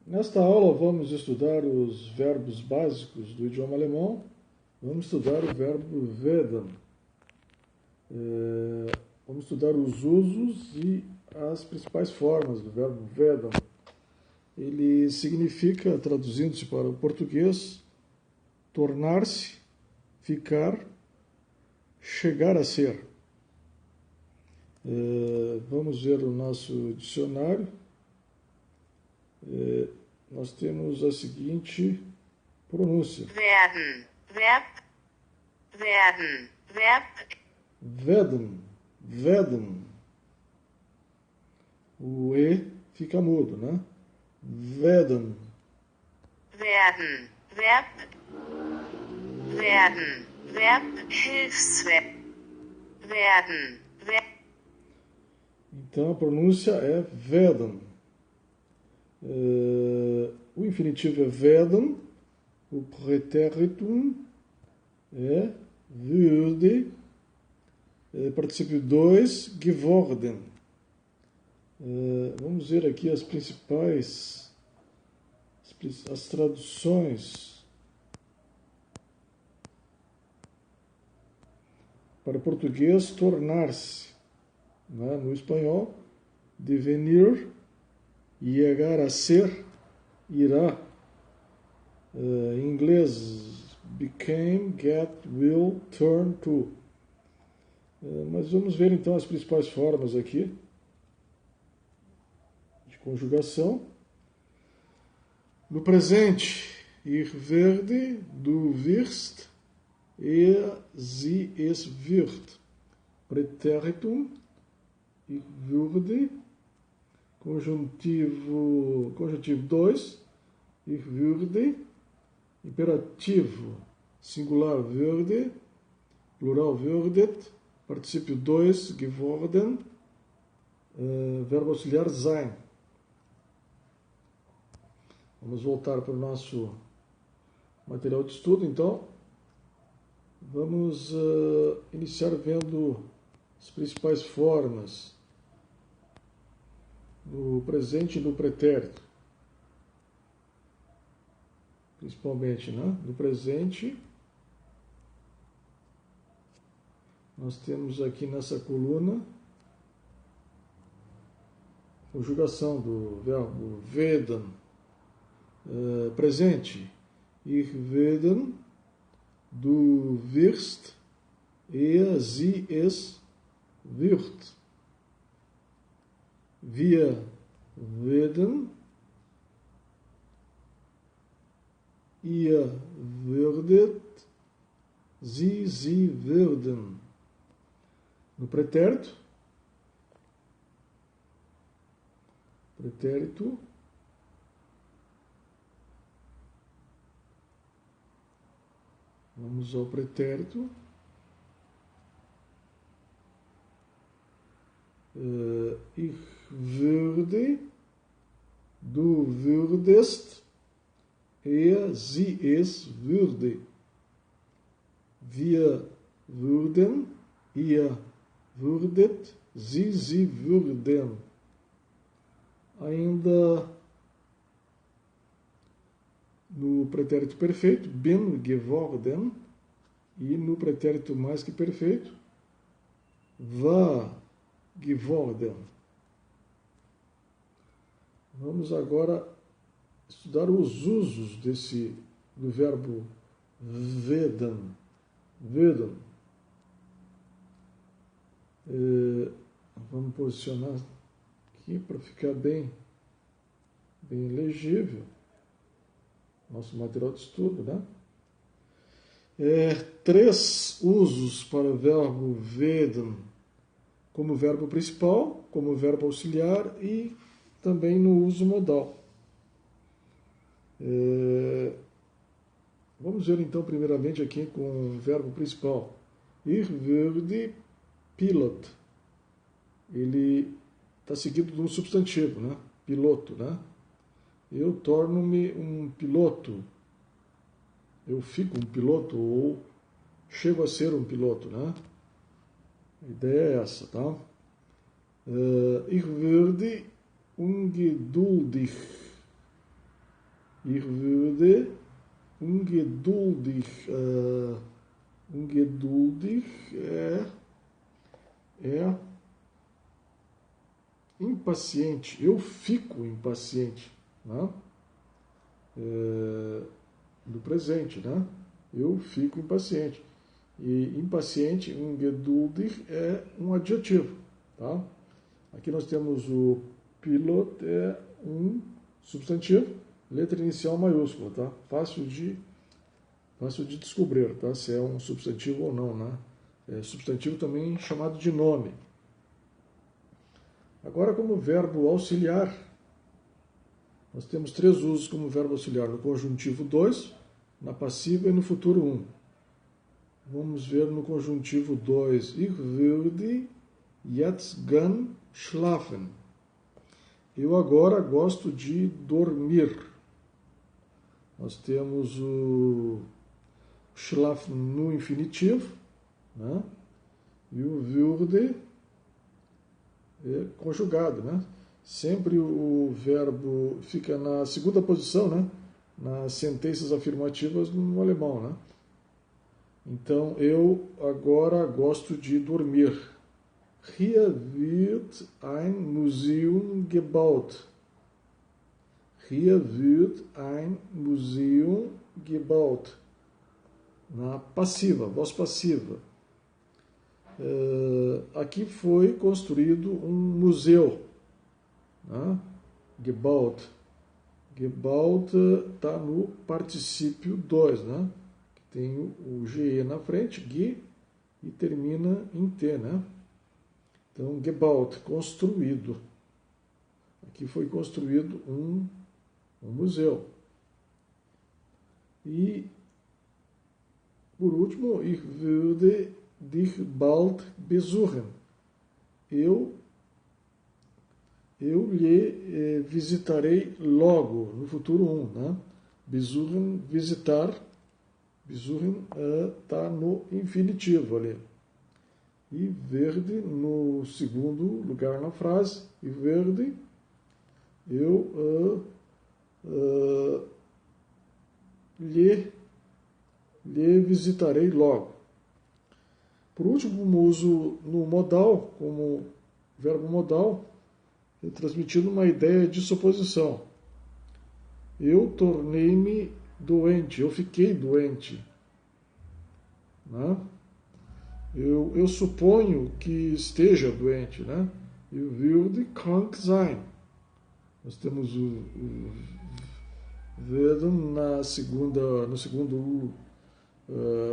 Nesta aula vamos estudar os verbos básicos do idioma alemão. Vamos estudar o verbo werden. Vamos estudar os usos e as principais formas do verbo werden. Ele significa, traduzindo-se para o português, tornar-se, ficar, chegar a ser. Vamos ver o nosso dicionário. Nós temos a seguinte pronúncia. Werden, Verb, werden, Verb, Werden, werden. O E fica mudo, né? Werden, werden, Verb, werden, Verb, Hilfsverb, werden, Verb, então a pronúncia é werden. O infinitivo é werden, o pretéritum é würde, particípio 2, geworden. Vamos ver aqui as principais, as traduções para português: tornar-se, né? No espanhol, devenir, chegar a ser, irá. Em inglês, became, get, will, turn to. Mas vamos ver então as principais formas aqui de conjugação. No presente, ich werde, du wirst, sie, es wird. Präteritum, ich würde. Conjuntivo 2, ich würde. Imperativo singular würde, plural würdet. Particípio 2, geworden. Verbo auxiliar sein. Vamos voltar para o nosso material de estudo, então. Vamos iniciar vendo as principais formas no presente e no pretérito. Principalmente, né? No presente, nós temos aqui nessa coluna conjugação do verbo werden. Presente, ich werden, du wirst, sie, es wird. Wir werden, ihr würdet, sie würden. No pretérito, vamos ao pretérito. Ich würde, du würdest, sie, es würde. Wir würden, ihr würdet, sie würden. Ainda no pretérito perfeito, bin geworden, e no pretérito mais que perfeito, war geworden. Vamos agora estudar os usos do verbo werden. Vamos posicionar aqui para ficar bem legível nosso material de estudo, né? 3 usos para o verbo werden: como verbo principal, como verbo auxiliar e também no uso modal. Vamos ver então primeiramente aqui com o verbo principal. Ich würde Pilot. Ele está seguido de um substantivo, né? Piloto, né? Eu torno-me um piloto. Eu fico um piloto ou chego a ser um piloto, né? A ideia é essa, tá? Ich würde ungeduldig Ich würde ungeduldig. Ungeduldig é impaciente. Eu fico impaciente, né? Do presente, né? Eu fico impaciente. E impaciente, ungeduldig, é um adjetivo, tá? Aqui nós temos o pilot, é um substantivo, letra inicial maiúscula, tá? Fácil de descobrir, tá? Se é um substantivo ou não, né? É substantivo também chamado de nome. Agora, como verbo auxiliar, nós temos 3 usos como verbo auxiliar: no conjuntivo 2, na passiva e no futuro 1. Vamos ver no conjuntivo 2. Ich würde jetzt gern schlafen. Eu agora gosto de dormir. Nós temos o schlafen no infinitivo, né? E o würde é conjugado, né? Sempre o verbo fica na segunda posição, né? Nas sentenças afirmativas no alemão, né? Então, eu agora gosto de dormir. Hier wird ein Museum gebaut. Hier wird ein Museum gebaut. Na passiva, voz passiva. Aqui foi construído um museu. Né? Gebaut. Gebaut está no particípio 2, né? Que tem o GE na frente, ge, e termina em T, né? Então, gebaut, construído. Aqui foi construído um museu. E, por último, ich würde dich bald besuchen. Eu lhe visitarei logo, no futuro 1, né? Besuchen, visitar. Besuchen está no infinitivo ali. E verde no segundo lugar na frase. E verde, eu lhe visitarei logo. Por último, como uso no modal, como verbo modal, transmitindo uma ideia de suposição. Eu tornei-me doente, eu fiquei doente. Né? Eu suponho que esteja doente. Né? Eu würde krank sein. Nós temos o werden na segunda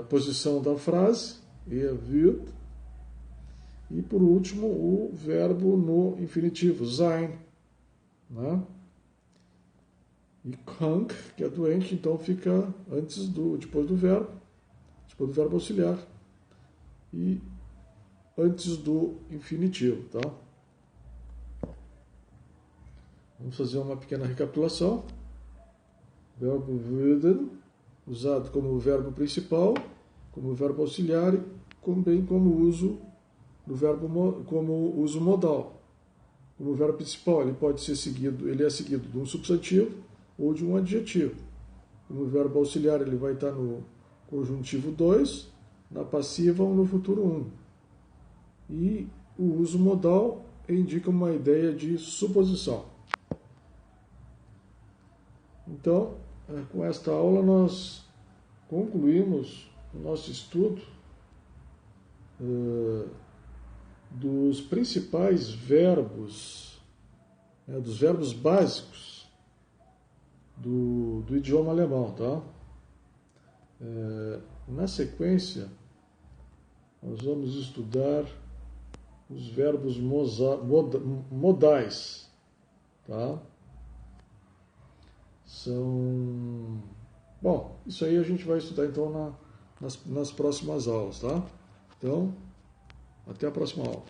posição da frase, wird. E, por último, o verbo no infinitivo, sein. Né? E krank, que é doente, então fica depois do verbo auxiliar. E antes do infinitivo. Tá? Vamos fazer uma pequena recapitulação. Verbo würden, usado como verbo principal, como verbo auxiliar e também como uso do verbo como uso modal. Como verbo principal, ele é seguido de um substantivo ou de um adjetivo. Como verbo auxiliar, ele vai estar no conjuntivo 2, na passiva ou no futuro 1. E o uso modal indica uma ideia de suposição. Então, com esta aula nós concluímos o nosso estudo dos principais verbos, dos verbos básicos do idioma alemão, tá? Na sequência, nós vamos estudar os verbos modais, tá? Bom, isso aí a gente vai estudar então nas próximas aulas, tá? Então, até a próxima aula.